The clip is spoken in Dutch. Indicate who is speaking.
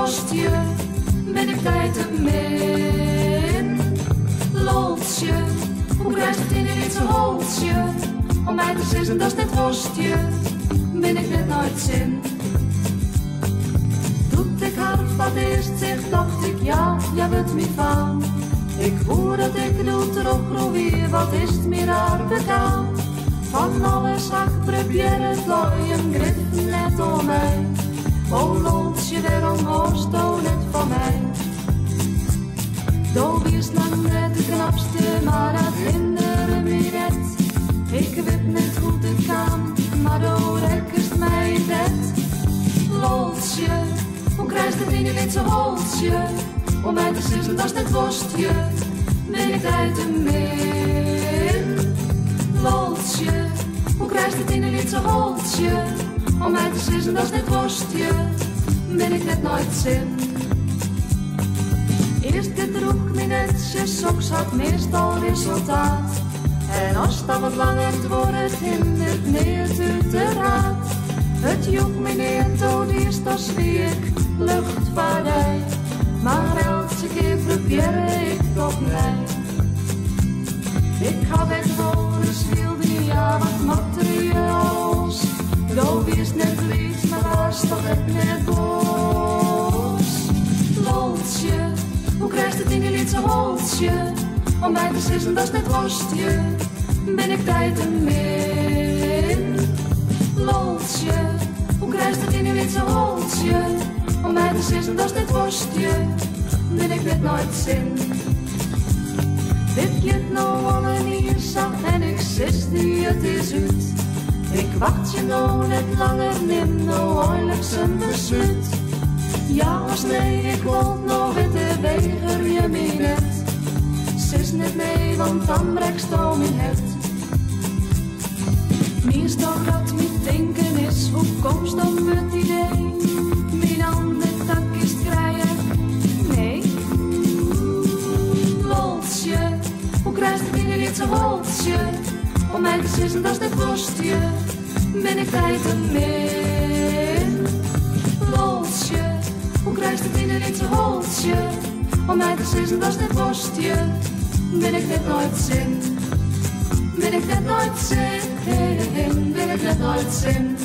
Speaker 1: worstje, ben ik tijd te min. Loltje, hoe kruist het in dit zo'n holtje? Om mij te sissen, dat is net worstje, ben ik net nooit zin. Doet ik haar wat eerst zeg, dacht ik ja, jij bent me van. Ik hoor dat ik doet erop probeer, wat is het meer haar betaal? Van alles hak probeer het looien, grip net om mij. O loltje, waarom hoorst o net van mij? Doe is lang net de knapste, maar dat hinderde me net. Ik weet net goed ik kan, maar doe rekkerst mij in bed. Loltje, hoe krijgt het in je lid zo'n holtje? Om mij te sissen, dat is net worstje, ben ik tijd te min. Loltje, hoe krijgt het in je lid zo'n holtje? Om mij te sissen, dat is net worstje, ben ik net nooit zin. Eerst dit droeg me netjes, soks had meestal resultaat. En als dat wat langer wordt, het hindert neer uit de raad. Het joeg me neer, tot eerst als wie ik luchtvaardij. Maar elke keer probeer ik toch mij. Ik ga weg voor de schilder, ja wat materiaals. Doe is net lief, maar was toch het net boos. Loltje, hoe krijgt het in je lid zo'n holtje? Om mij te sissen, dat is net worstje, ben ik tijd te min. Loltje, hoe krijgt het in je lid zo'n holtje? Om mij te sissen, dat is net worstje, ben ik net nooit zin. Dit kind nou al een hier zag en ik sis die het is uit. Ik wacht je nou net langer, neem nou eindelijk zijn besluit. Ja of nee, ik wil nou weten, weiger je me net. Sis net nee, want dan brekst je mijn het. Meest toch dat mijn denken is, hoe komst dan met idee? Mijn handen tak is krijgen, nee. Loltje, hoe krijgt het in je dit zo'n holtje? Om mij te sissen, dat is net worstje, ben ik tijd te min. Loltje, hoe krijgt het in je dit zo'n holtje? Om mij te sissen, dat is net worstje, ben ik net nooit zin. Ben ik net nooit zin, ben ik net nooit zin.